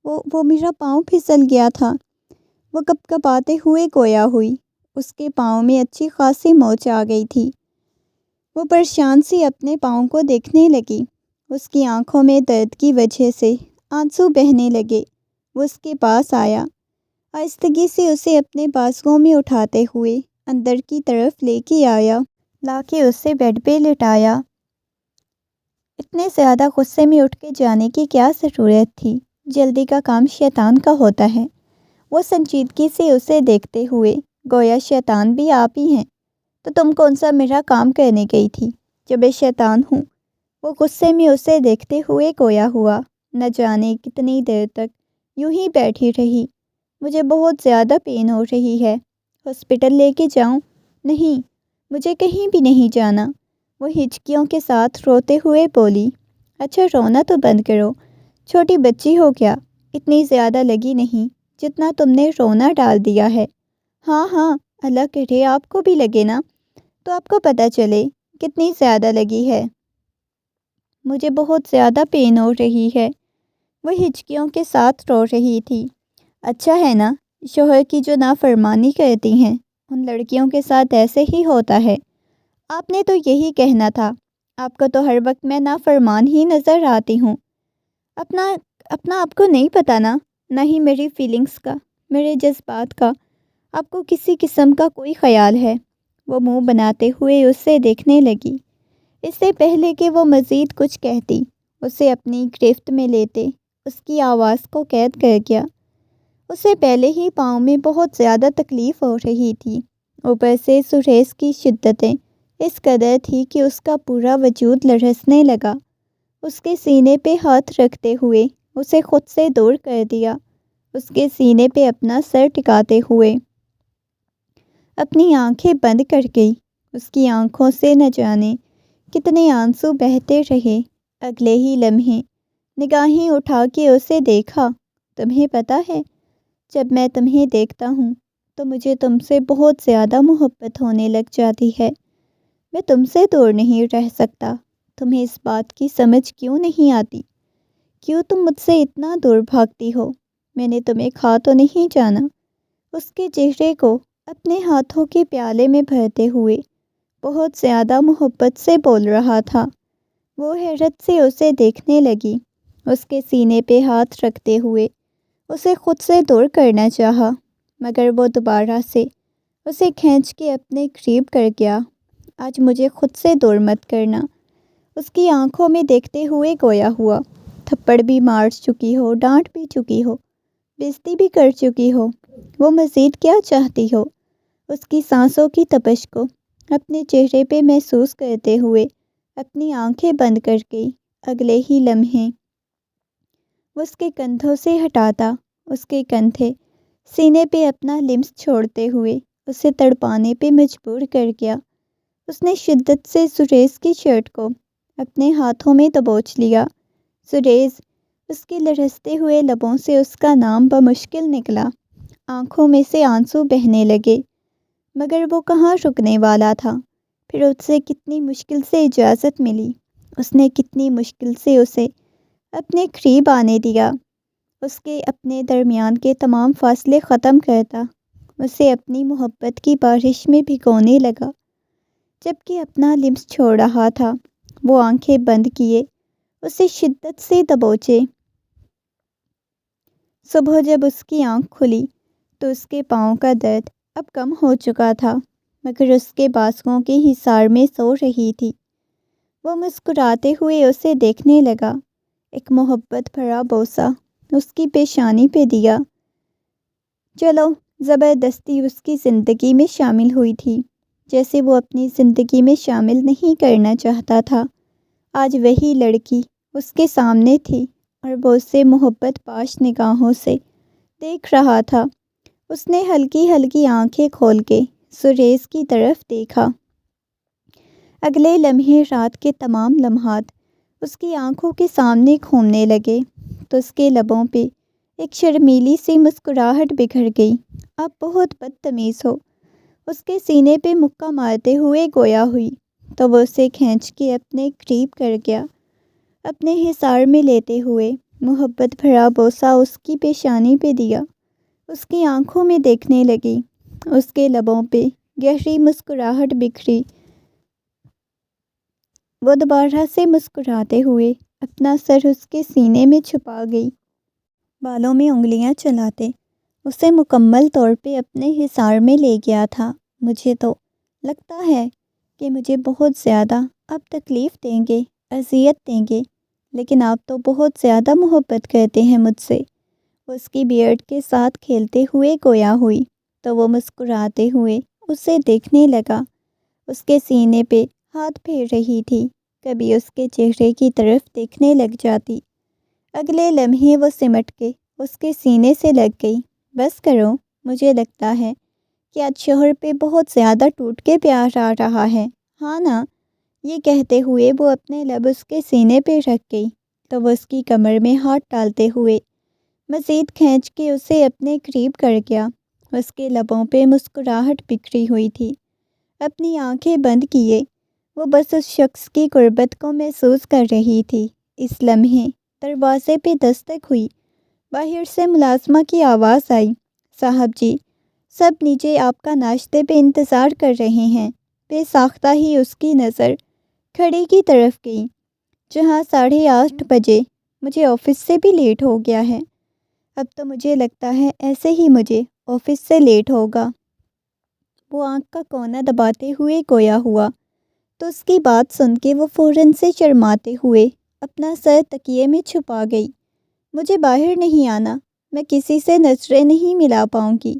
Speaker 1: وہ میرا پاؤں پھسل گیا تھا۔ وہ کپ کپاتے ہوئے گویا ہوئی۔ اس کے پاؤں میں اچھی خاصی موچ آ گئی تھی۔ وہ پریشان سی اپنے پاؤں کو دیکھنے لگی۔ اس کی آنکھوں میں درد کی وجہ سے آنسو بہنے لگے۔ وہ اس کے پاس آیا، آہستگی سے اسے اپنے بازوؤں میں اٹھاتے ہوئے اندر کی طرف لے کے آیا، لا کے اسے بیڈ پہ لٹایا۔ اتنے زیادہ غصے میں اٹھ کے جانے کی کیا ضرورت تھی؟ جلدی کا کام شیطان کا ہوتا ہے۔ وہ سنجیدگی سے اسے دیکھتے ہوئے گویا شیطان بھی آپ ہی ہیں، تو تم کون سا میرا کام کرنے گئی تھی جو میں شیطان ہوں؟ وہ غصے میں اسے دیکھتے ہوئے گویا ہوا۔ نہ جانے کتنی دیر تک یوں ہی بیٹھی رہی۔ مجھے بہت زیادہ پین ہو رہی ہے، ہاسپٹل لے کے جاؤں؟ نہیں، مجھے کہیں بھی نہیں جانا۔ وہ ہچکیوں کے ساتھ روتے ہوئے بولی، اچھا رونا تو بند کرو، چھوٹی بچی ہو کیا؟ اتنی زیادہ لگی نہیں جتنا تم نے رونا ڈال دیا ہے۔ ہاں ہاں، اللہ کرے آپ کو بھی لگے نا، تو آپ کو پتہ چلے کتنی زیادہ لگی ہے۔ مجھے بہت زیادہ پین ہو رہی ہے۔ وہ ہچکیوں کے ساتھ رو رہی تھی۔ اچھا ہے نا، شوہر کی جو نافرمانی کرتی ہیں ان لڑکیوں کے ساتھ ایسے ہی ہوتا ہے۔ آپ نے تو یہی کہنا تھا، آپ کو تو ہر وقت میں نافرمان ہی نظر آتی ہوں۔ اپنا آپ کو نہیں پتہ نا، نہ ہی میری فیلنگز کا، میرے جذبات کا آپ کو کسی قسم کا کوئی خیال ہے۔ وہ منہ بناتے ہوئے اسے دیکھنے لگی۔ اس سے پہلے کہ وہ مزید کچھ کہتی، اسے اپنی گرفت میں لیتے اس کی آواز کو قید کر گیا۔ اسے پہلے ہی پاؤں میں بہت زیادہ تکلیف ہو رہی تھی، اوپر سے سریش کی شدتیں اس قدر تھی کہ اس کا پورا وجود لرزنے لگا۔ اس کے سینے پہ ہاتھ رکھتے ہوئے اسے خود سے دور کر دیا، اس کے سینے پہ اپنا سر ٹکاتے ہوئے اپنی آنکھیں بند کر گئی۔ اس کی آنکھوں سے نہ جانے کتنے آنسو بہتے رہے۔ اگلے ہی لمحے نگاہیں اٹھا کے اسے دیکھا۔ تمہیں پتہ ہے، جب میں تمہیں دیکھتا ہوں تو مجھے تم سے بہت زیادہ محبت ہونے لگ جاتی ہے۔ میں تم سے دور نہیں رہ سکتا۔ تمہیں اس بات کی سمجھ کیوں نہیں آتی؟ کیوں تم مجھ سے اتنا دور بھاگتی ہو؟ میں نے تمہیں کھا تو نہیں جانا؟ اس کے چہرے کو اپنے ہاتھوں کے پیالے میں بھرتے ہوئے بہت زیادہ محبت سے بول رہا تھا۔ وہ حیرت سے اسے دیکھنے لگی۔ اس کے سینے پہ ہاتھ رکھتے ہوئے اسے خود سے دور کرنا چاہا، مگر وہ دوبارہ سے اسے کھینچ کے اپنے قریب کر گیا۔ آج مجھے خود سے دور مت کرنا، اس کی آنکھوں میں دیکھتے ہوئے گویا ہوا۔ تھپڑ بھی مار چکی ہو، ڈانٹ بھی چکی ہو، بےعزتی بھی کر چکی ہو، وہ مزید کیا چاہتی ہو؟ اس کی سانسوں کی تپش کو اپنے چہرے پہ محسوس کرتے ہوئے اپنی آنکھیں بند کر گئی۔ اگلے ہی لمحے وہ اس کے کندھوں سے ہٹاتا، اس کے کندھے سینے پہ اپنا لمس چھوڑتے ہوئے اسے تڑپانے پہ مجبور کر گیا۔ اس نے شدت سے سریش کی شرٹ کو اپنے ہاتھوں میں دبوچ لیا۔ سریش، اس کے لرزتے ہوئے لبوں سے اس کا نام بمشکل نکلا۔ آنکھوں میں سے آنسو بہنے لگے، مگر وہ کہاں رکنے والا تھا۔ پھر اس سے کتنی مشکل سے اجازت ملی، اس نے کتنی مشکل سے اسے اپنے قریب آنے دیا، اس کے اپنے درمیان کے تمام فاصلے ختم کرتا، اسے اپنی محبت کی بارش میں بھگونے لگا۔ جبکہ اپنا لمس چھوڑ رہا تھا، وہ آنکھیں بند کیے اسے شدت سے دبوچے۔ صبح جب اس کی آنکھ کھلی تو اس کے پاؤں کا درد اب کم ہو چکا تھا، مگر اس کے بازوؤں کے حصار میں سو رہی تھی۔ وہ مسکراتے ہوئے اسے دیکھنے لگا، ایک محبت بھرا بوسہ اس کی پیشانی پہ دیا۔ چلو زبردستی اس کی زندگی میں شامل ہوئی تھی، جیسے وہ اپنی زندگی میں شامل نہیں کرنا چاہتا تھا۔ آج وہی لڑکی اس کے سامنے تھی اور وہ اسے محبت پاش نگاہوں سے دیکھ رہا تھا۔ اس نے ہلکی ہلکی آنکھیں کھول کے سریش کی طرف دیکھا۔ اگلے لمحے رات کے تمام لمحات اس کی آنکھوں کے سامنے گھومنے لگے تو اس کے لبوں پہ ایک شرمیلی سی مسکراہٹ بکھر گئی۔ آپ بہت بدتمیز ہو، اس کے سینے پہ مکہ مارتے ہوئے گویا ہوئی تو وہ اسے کھینچ کے اپنے قریب کر گیا، اپنے حصار میں لیتے ہوئے محبت بھرا بوسہ اس کی پیشانی پہ دیا۔ اس کی آنکھوں میں دیکھنے لگی، اس کے لبوں پہ گہری مسکراہٹ بکھری۔ وہ دوبارہ سے مسکراتے ہوئے اپنا سر اس کے سینے میں چھپا گئی، بالوں میں انگلیاں چلاتے اسے مکمل طور پہ اپنے حصار میں لے گیا تھا۔ مجھے تو لگتا ہے کہ مجھے بہت زیادہ آپ تکلیف دیں گے، اذیت دیں گے، لیکن آپ تو بہت زیادہ محبت کرتے ہیں مجھ سے۔ وہ اس کی بیئرڈ کے ساتھ کھیلتے ہوئے گویا ہوئی تو وہ مسکراتے ہوئے اسے دیکھنے لگا، اس کے سینے پہ ہاتھ پھیر رہی تھی، کبھی اس کے چہرے کی طرف دیکھنے لگ جاتی۔ اگلے لمحے وہ سمٹ کے اس کے سینے سے لگ گئی۔ بس کرو، مجھے لگتا ہے کہ آج شوہر پہ بہت زیادہ ٹوٹ کے پیار آ رہا ہے، ہاں نا؟ یہ کہتے ہوئے وہ اپنے لب اس کے سینے پہ رکھ گئی تو وہ اس کی کمر میں ہاتھ ڈالتے ہوئے مزید کھینچ کے اسے اپنے قریب کر گیا۔ اس کے لبوں پہ مسکراہٹ بکھری ہوئی تھی۔ اپنی آنکھیں بند کیے وہ بس اس شخص کی قربت کو محسوس کر رہی تھی۔ اس لمحے دروازے پہ دستک ہوئی، باہر سے ملازمہ کی آواز آئی، صاحب جی، سب نیچے آپ کا ناشتے پہ انتظار کر رہے ہیں۔ بے ساختہ ہی اس کی نظر گھڑی کی طرف گئی، جہاں 8:30 بجے۔ مجھے آفس سے بھی لیٹ ہو گیا ہے، اب تو مجھے لگتا ہے ایسے ہی مجھے آفس سے لیٹ ہوگا۔ وہ آنکھ کا کونا دباتے ہوئے گویا ہوا تو اس کی بات سن کے وہ فوراً سے شرماتے ہوئے اپنا سر تکیے میں چھپا گئی۔ مجھے باہر نہیں آنا، میں کسی سے نظریں نہیں ملا پاؤں گی۔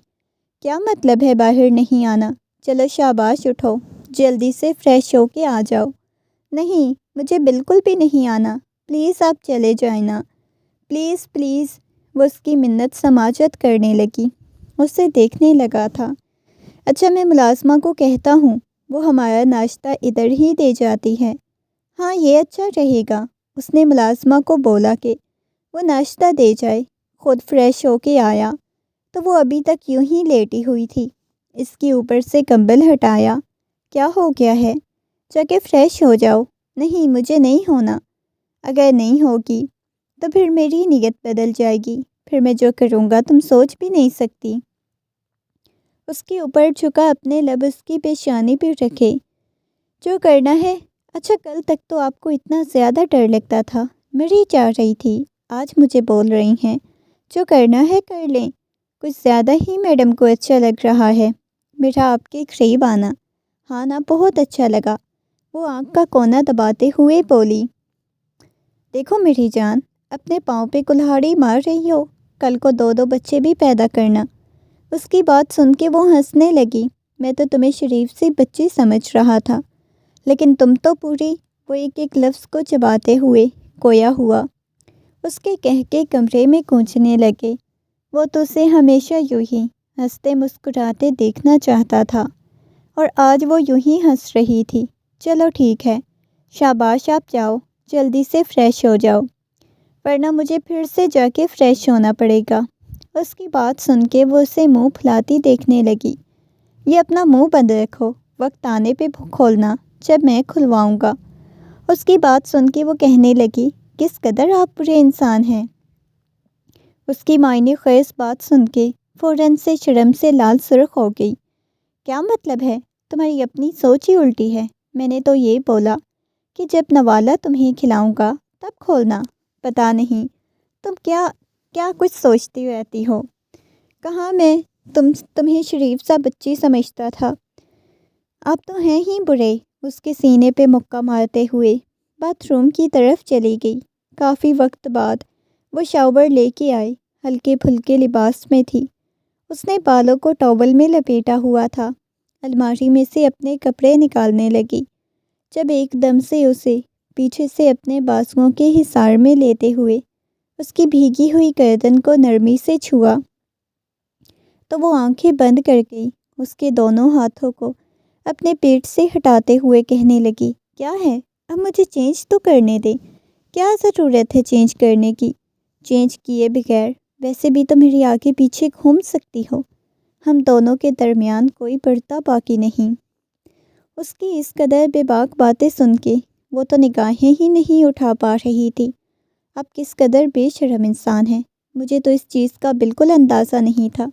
Speaker 1: کیا مطلب ہے باہر نہیں آنا؟ چلو شاباش، اٹھو، جلدی سے فریش ہو کے آ جاؤ۔ نہیں، مجھے بالکل بھی نہیں آنا، پلیز آپ چلے جائیں نا، پلیز پلیز۔ وہ اس کی منت سماجت کرنے لگی، اسے دیکھنے لگا تھا۔ اچھا، میں ملازمہ کو کہتا ہوں، وہ ہمارا ناشتہ ادھر ہی دے جاتی ہے۔ ہاں، یہ اچھا رہے گا۔ اس نے ملازمہ کو بولا کہ وہ ناشتہ دے جائے۔ خود فریش ہو کے آیا تو وہ ابھی تک یوں ہی لیٹی ہوئی تھی۔ اس کے اوپر سے کمبل ہٹایا۔ کیا ہو گیا ہے؟ جا کے فریش ہو جاؤ۔ نہیں، مجھے نہیں ہونا۔ اگر نہیں ہوگی تو پھر میری نیت بدل جائے گی، پھر میں جو کروں گا تم سوچ بھی نہیں سکتی۔ اس کے اوپر جھکا اپنے لب اس کی پیشانی پہ رکھے۔ جو کرنا ہے۔ اچھا، کل تک تو آپ کو اتنا زیادہ ڈر لگتا تھا، مر ہی جا رہی تھی، آج مجھے بول رہی ہیں جو کرنا ہے کر لیں۔ کچھ زیادہ ہی میڈم کو اچھا لگ رہا ہے میرا آپ کے قریب آنا۔ ہاں نا، بہت اچھا لگا۔ وہ آنکھ کا کونا دباتے ہوئے بولی۔ دیکھو میری جان، اپنے پاؤں پہ کلہاڑی مار رہی ہو، کل کو 2 بچے بھی پیدا کرنا۔ اس کی بات سن کے وہ ہنسنے لگی۔ میں تو تمہیں شریف سی بچی سمجھ رہا تھا، لیکن تم تو پوری وہ ایک ایک لفظ کو چباتے ہوئے کویا ہوا اس کے کہہ کے کمرے میں گونجنے لگے۔ وہ تو اسے ہمیشہ یوں ہی ہنستے مسکراتے دیکھنا چاہتا تھا، اور آج وہ یوں ہی ہنس رہی تھی۔ چلو ٹھیک ہے، شاباش، آپ جاؤ، جلدی سے فریش ہو جاؤ، ورنہ مجھے پھر سے جا کے فریش ہونا پڑے گا۔ اس کی بات سن کے وہ اسے منہ پھلاتی دیکھنے لگی۔ یہ اپنا منہ بند رکھو، وقت آنے پہ کھولنا جب میں کھلواؤں گا۔ اس کی بات سن کے وہ کہنے لگی، کس قدر آپ برے انسان ہیں۔ اس کی معنی خیز بات سن کے فوراً سے شرم سے لال سرخ ہو گئی۔ کیا مطلب ہے؟ تمہاری اپنی سوچ ہی الٹی ہے۔ میں نے تو یہ بولا کہ جب نوالا تمہیں کھلاؤں گا تب کھولنا۔ پتہ نہیں تم کیا کچھ سوچتی رہتی ہو۔ کہاں میں تمہیں شریف سا بچی سمجھتا تھا، آپ تو ہیں ہی برے۔ اس کے سینے پہ مکہ مارتے ہوئے باتھ روم کی طرف چلی گئی۔ کافی وقت بعد وہ شاور لے کے آئی، ہلکے پھلکے لباس میں تھی۔ اس نے بالوں کو ٹاول میں لپیٹا ہوا تھا، الماری میں سے اپنے کپڑے نکالنے لگی، جب ایک دم سے اسے پیچھے سے اپنے بازوؤں کے حصار میں لیتے ہوئے اس کی بھیگی ہوئی گردن کو نرمی سے چھوا تو وہ آنکھیں بند کر گئی، اس کے دونوں ہاتھوں کو اپنے پیٹ سے ہٹاتے ہوئے کہنے لگی، کیا ہے؟ اب مجھے چینج تو کرنے دے۔ کیا ضرورت ہے چینج کرنے کی؟ چینج کیے بغیر ویسے بھی تو میری آگے پیچھے گھوم سکتی ہو، ہم دونوں کے درمیان کوئی پردہ باقی نہیں۔ اس کی اس قدر بے باک باتیں سن کے وہ تو نگاہیں ہی نہیں اٹھا پا رہی تھی۔ اب کس قدر بے شرم انسان ہے، مجھے تو اس چیز کا بالکل اندازہ نہیں تھا۔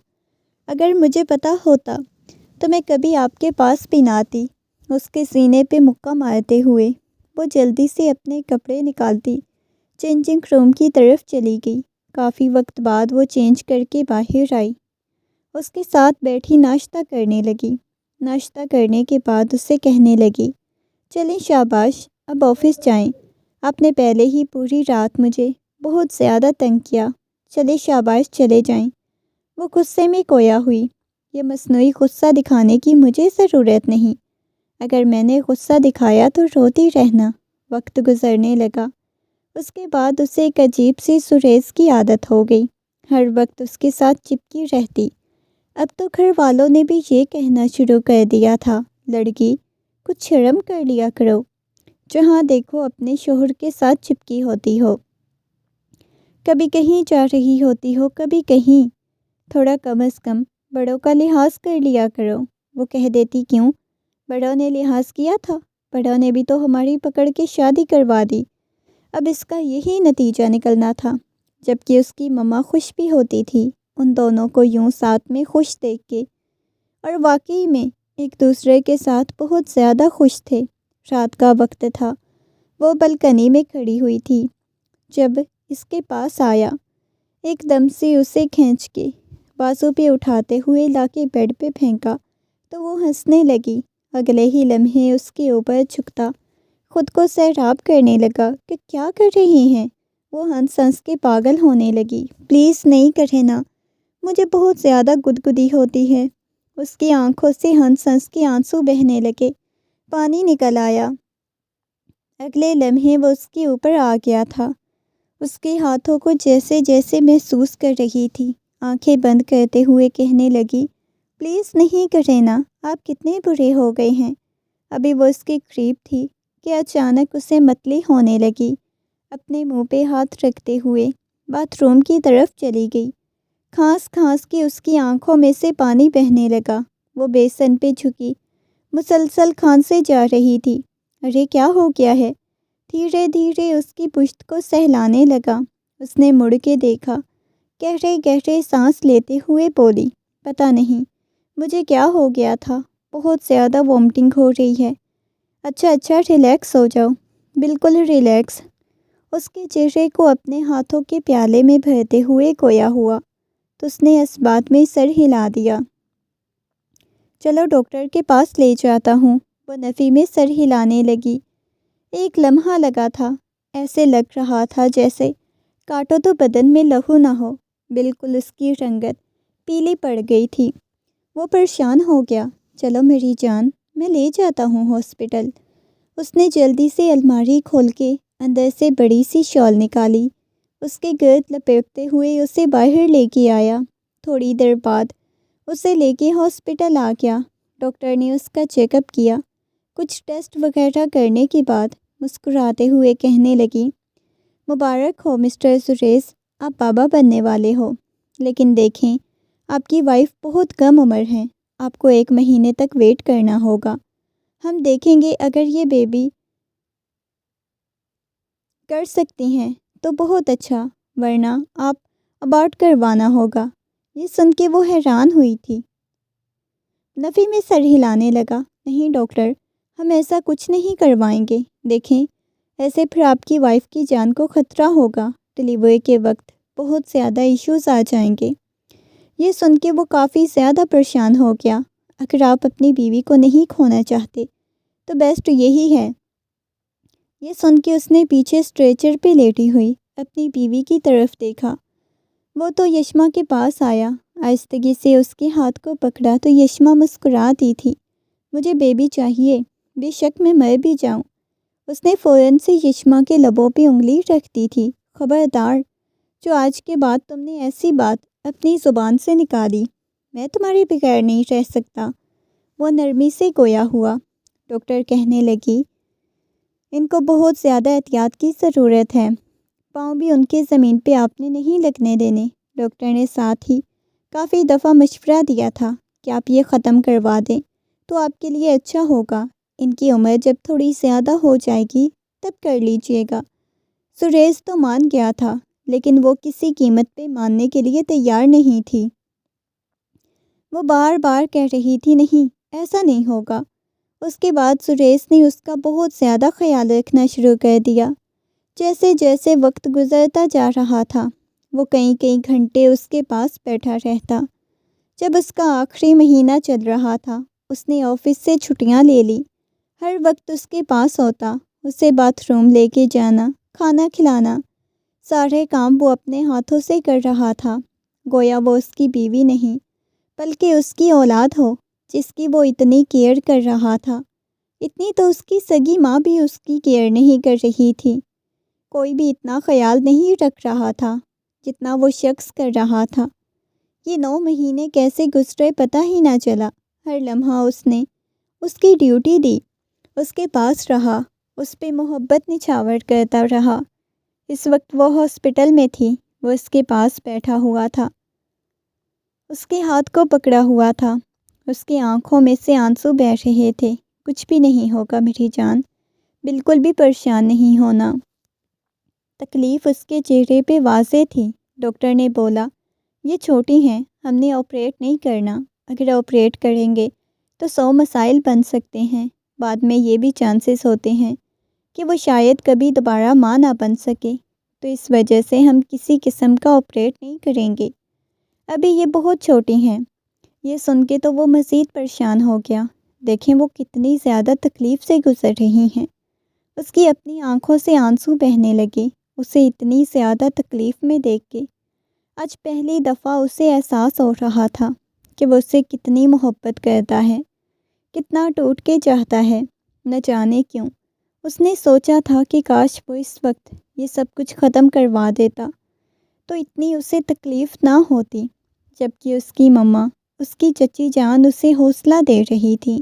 Speaker 1: اگر مجھے پتہ ہوتا تو میں کبھی آپ کے پاس بھی نہ آتی۔ اس کے سینے پہ مکہ مارتے ہوئے وہ جلدی سے اپنے کپڑے نکالتی چینجنگ روم کی طرف چلی گئی۔ کافی وقت بعد وہ چینج کر کے باہر آئی، اس کے ساتھ بیٹھی ناشتہ کرنے لگی۔ ناشتہ کرنے کے بعد اسے کہنے لگی، چلیں شاباش، اب آفس جائیں، آپ نے پہلے ہی پوری رات مجھے بہت زیادہ تنگ کیا، چلے شاباش چلے جائیں۔ وہ غصے میں کھویا ہوئی، یہ مصنوعی غصہ دکھانے کی مجھے ضرورت نہیں، اگر میں نے غصہ دکھایا تو روتی رہنا۔ وقت گزرنے لگا، اس کے بعد اسے ایک عجیب سی سریز کی عادت ہو گئی، ہر وقت اس کے ساتھ چپکی رہتی۔ اب تو گھر والوں نے بھی یہ کہنا شروع کر دیا تھا، لڑکی کچھ شرم کر لیا کرو، جہاں دیکھو اپنے شوہر کے ساتھ چپکی ہوتی ہو، کبھی کہیں جا رہی ہوتی ہو کبھی کہیں، تھوڑا کم از کم بڑوں کا لحاظ کر لیا کرو۔ وہ کہہ دیتی، کیوں؟ بڑوں نے لحاظ کیا تھا؟ بڑوں نے بھی تو ہماری پکڑ کے شادی کروا دی۔ اب اس کا یہی نتیجہ نکلنا تھا، جبکہ اس کی مما خوش بھی ہوتی تھی ان دونوں کو یوں ساتھ میں خوش دیکھ کے، اور واقعی میں ایک دوسرے کے ساتھ بہت زیادہ خوش تھے۔ رات کا وقت تھا، وہ بلکنی میں کھڑی ہوئی تھی جب اس کے پاس آیا، ایک دم سے اسے کھینچ کے بازو پہ اٹھاتے ہوئے لا کے بیڈ پہ پھینکا تو وہ ہنسنے لگی۔ اگلے ہی لمحے اس کے اوپر جھکتا خود کو سیراب کرنے لگا کہ کیا کر رہی ہیں۔ وہ ہنس ہنس کے پاگل ہونے لگی۔ پلیز نہیں کرے نا، مجھے بہت زیادہ گدگدی ہوتی ہے۔ اس کی آنکھوں سے ہنس ہنس کے آنسو بہنے لگے، پانی نکل آیا۔ اگلے لمحے وہ اس کے اوپر آ گیا تھا، اس کے ہاتھوں کو جیسے جیسے محسوس کر رہی تھی۔ آنکھیں بند کرتے ہوئے کہنے لگی، پلیز نہیں کرے نا، آپ کتنے برے ہو گئے ہیں۔ ابھی وہ اس کے قریب تھی کہ اچانک اسے متلی ہونے لگی، اپنے منہ پہ ہاتھ رکھتے ہوئے باتھ روم کی طرف چلی گئی۔ کھانس کھانس کے اس کی آنکھوں میں سے پانی بہنے لگا۔ وہ بیسن پہ جھکی مسلسل کھانسے جا رہی تھی۔ ارے کیا ہو گیا ہے؟ دھیرے دھیرے اس کی پشت کو سہلانے لگا۔ اس نے مڑ کے دیکھا، گہرے گہرے سانس لیتے ہوئے بولی، پتہ نہیں مجھے کیا ہو گیا تھا، بہت زیادہ وامٹنگ ہو رہی ہے۔ اچھا ریلیکس ہو جاؤ، بالکل ریلیکس۔ اس کے چہرے کو اپنے ہاتھوں کے پیالے میں بھرتے ہوئے گویا ہوا تو اس نے اس بات میں سر ہلا دیا۔ چلو ڈاکٹر کے پاس لے جاتا ہوں۔ وہ نفی میں سر ہلانے لگی۔ ایک لمحہ لگا تھا، ایسے لگ رہا تھا جیسے کاٹو تو بدن میں لہو نہ ہو، بالکل اس کی رنگت پیلی پڑ گئی تھی۔ وہ پریشان ہو گیا، چلو میری جان، میں لے جاتا ہوں ہاسپٹل۔ اس نے جلدی سے الماری کھول کے اندر سے بڑی سی شال نکالی، اس کے گرد لپیٹتے ہوئے اسے باہر لے کے آیا۔ تھوڑی دیر بعد اسے لے کے ہاسپٹل آ گیا۔ ڈاکٹر نے اس کا چیک اپ کیا۔ کچھ ٹیسٹ وغیرہ کرنے کے بعد مسکراتے ہوئے کہنے لگی، مبارک ہو مسٹر سریش، آپ بابا بننے والے ہو۔ لیکن دیکھیں، آپ کی وائف بہت کم عمر ہے، آپ کو 1 مہینے تک ویٹ کرنا ہوگا۔ ہم دیکھیں گے، اگر یہ بیبی کر سکتی ہیں تو بہت اچھا، ورنہ آپ ابارٹ کروانا ہوگا۔ یہ سن کے وہ حیران ہوئی تھی۔ نفی میں سر ہلانے لگا، نہیں ڈاکٹر، ہم ایسا کچھ نہیں کروائیں گے۔ دیکھیں، ایسے پھر آپ کی وائف کی جان کو خطرہ ہوگا، ڈلیوری کے وقت بہت زیادہ ایشوز آ جائیں گے۔ یہ سن کے وہ کافی زیادہ پریشان ہو گیا۔ اگر آپ اپنی بیوی کو نہیں کھونا چاہتے تو بیسٹ یہی ہے۔ یہ سن کے اس نے پیچھے اسٹریچر پہ لیٹی ہوئی اپنی بیوی کی طرف دیکھا۔ وہ تو یشما کے پاس آیا، آہستگی سے اس کے ہاتھ کو پکڑا تو یشما مسکرا دی تھی، مجھے بیبی چاہیے، بے شک میں مر بھی جاؤں۔ اس نے فوراً سے یشما کے لبوں پہ انگلی رکھ دی تھی، خبردار، جو آج کے بعد تم نے ایسی بات اپنی زبان سے نکالی، میں تمہارے بغیر نہیں رہ سکتا۔ وہ نرمی سے گویا ہوا۔ ڈاکٹر کہنے لگی، ان کو بہت زیادہ احتیاط کی ضرورت ہے، پاؤں بھی ان کے زمین پہ آپ نے نہیں لگنے دینے۔ ڈاکٹر نے ساتھ ہی کافی دفعہ مشورہ دیا تھا کہ آپ یہ ختم کروا دیں تو آپ کے لیے اچھا ہوگا۔ ان کی عمر جب تھوڑی زیادہ ہو جائے گی تب کر لیجئے گا۔ سریش تو مان گیا تھا، لیکن وہ کسی قیمت پہ ماننے کے لیے تیار نہیں تھی۔ وہ بار بار کہہ رہی تھی، نہیں، ایسا نہیں ہوگا۔ اس کے بعد سریش نے اس کا بہت زیادہ خیال رکھنا شروع کر دیا۔ جیسے جیسے وقت گزرتا جا رہا تھا، وہ کئی گھنٹے اس کے پاس بیٹھا رہتا۔ جب اس کا آخری مہینہ چل رہا تھا، اس نے آفس سے چھٹیاں لے لی۔ ہر وقت اس کے پاس ہوتا، اسے باتھ روم لے کے جانا، کھانا کھلانا، سارے کام وہ اپنے ہاتھوں سے کر رہا تھا، گویا وہ اس کی بیوی نہیں بلکہ اس کی اولاد ہو، جس کی وہ اتنی کیئر کر رہا تھا۔ اتنی تو اس کی سگی ماں بھی اس کی کیئر نہیں کر رہی تھی۔ کوئی بھی اتنا خیال نہیں رکھ رہا تھا جتنا وہ شخص کر رہا تھا۔ یہ 9 مہینے کیسے گزرے پتہ ہی نہ چلا۔ ہر لمحہ اس نے اس کی ڈیوٹی دی، اس کے پاس رہا، اس پہ محبت نچھاور کرتا رہا۔ اس وقت وہ ہاسپٹل میں تھی، وہ اس کے پاس بیٹھا ہوا تھا، اس کے ہاتھ کو پکڑا ہوا تھا، اس کی آنکھوں میں سے آنسو بہہ رہے تھے۔ کچھ بھی نہیں ہوگا میری جان، بالکل بھی پریشان نہیں ہونا۔ تکلیف اس کے چہرے پہ واضح تھی۔ ڈاکٹر نے بولا، یہ چھوٹی ہیں، ہم نے آپریٹ نہیں کرنا، اگر آپریٹ کریں گے تو 100 مسائل بن سکتے ہیں، بعد میں یہ بھی چانسز ہوتے ہیں کہ وہ شاید کبھی دوبارہ ماں نہ بن سکے، تو اس وجہ سے ہم کسی قسم کا آپریٹ نہیں کریں گے، ابھی یہ بہت چھوٹی ہیں۔ یہ سن کے تو وہ مزید پریشان ہو گیا۔ دیکھیں وہ کتنی زیادہ تکلیف سے گزر رہی ہیں۔ اس کی اپنی آنکھوں سے آنسو بہنے لگے، اسے اتنی زیادہ تکلیف میں دیکھ کے۔ آج پہلی دفعہ اسے احساس ہو رہا تھا کہ وہ اسے کتنی محبت کرتا ہے، کتنا ٹوٹ کے چاہتا ہے، نہ جانے کیوں۔ اس نے سوچا تھا کہ کاش وہ اس وقت یہ سب کچھ ختم کروا دیتا تو اتنی اسے تکلیف نہ ہوتی، جبکہ اس کی مما، اس کی چچی جان اسے حوصلہ دے رہی تھی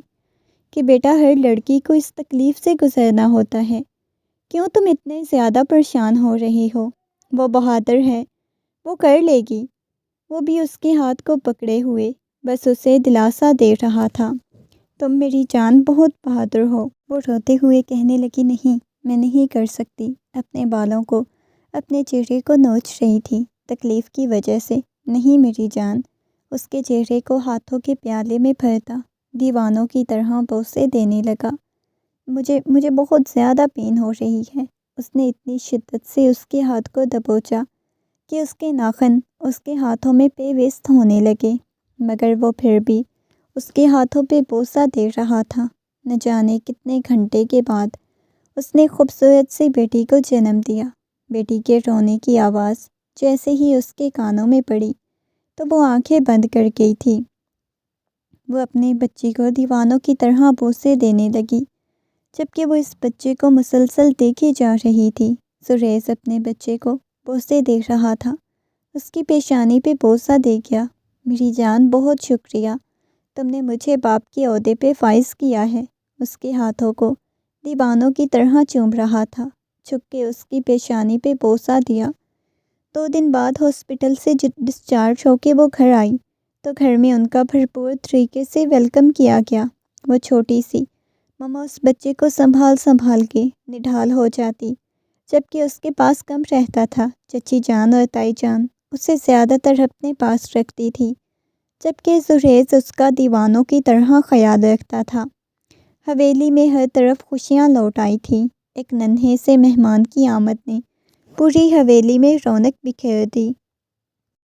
Speaker 1: کہ بیٹا، ہر لڑکی کو اس تکلیف سے گزرنا ہوتا ہے، کیوں تم اتنے زیادہ پریشان ہو رہی ہو، وہ بہادر ہے، وہ کر لے گی۔ وہ بھی اس کے ہاتھ کو پکڑے ہوئے بس اسے دلاسا دے رہا تھا، تم میری جان بہت بہادر ہو۔ وہ روتے ہوئے کہنے لگی، نہیں، میں نہیں کر سکتی۔ اپنے بالوں کو، اپنے چہرے کو نوچ رہی تھی تکلیف کی وجہ سے۔ نہیں میری جان۔ اس کے چہرے کو ہاتھوں کے پیالے میں بھرتا دیوانوں کی طرح بوسے دینے لگا۔ مجھے بہت زیادہ پین ہو رہی ہے۔ اس نے اتنی شدت سے اس کے ہاتھ کو دبوچا کہ اس کے ناخن اس کے ہاتھوں میں پیوست ہونے لگے، مگر وہ پھر بھی اس کے ہاتھوں پہ بوسہ دے رہا تھا۔ نہ جانے کتنے گھنٹے کے بعد اس نے خوبصورت سی بیٹی کو جنم دیا۔ بیٹی کے رونے کی آواز جیسے ہی اس کے کانوں میں پڑی تو وہ آنکھیں بند کر گئی تھی۔ وہ اپنے بچے کو دیوانوں کی طرح بوسے دینے لگی، جبکہ وہ اس بچے کو مسلسل دیکھی جا رہی تھی۔ زریز اپنے بچے کو بوسے دے رہا تھا، اس کی پیشانی پہ بوسہ دے گیا۔ میری جان، بہت شکریہ، تم نے مجھے باپ کے عہدے پہ فائز کیا ہے۔ اس کے ہاتھوں کو دیوانوں کی طرح چوم رہا تھا، جھک کے اس کی پیشانی پہ بوسہ دیا۔ 2 دن بعد ہاسپٹل سے ڈسچارج ہو کے وہ گھر آئی تو گھر میں ان کا بھرپور طریقے سے ویلکم کیا گیا۔ وہ چھوٹی سی مما اس بچے کو سنبھال کے نڈھال ہو جاتی، جبکہ اس کے پاس کم رہتا تھا۔ چچی جان اور تائی جان اسے زیادہ تر اپنے پاس رکھتی تھی، جبکہ زریز اس کا دیوانوں کی طرح خیال رکھتا تھا۔ حویلی میں ہر طرف خوشیاں لوٹ آئی تھیں۔ ایک ننھے سے مہمان کی آمد نے پوری حویلی میں رونق بکھیر دی۔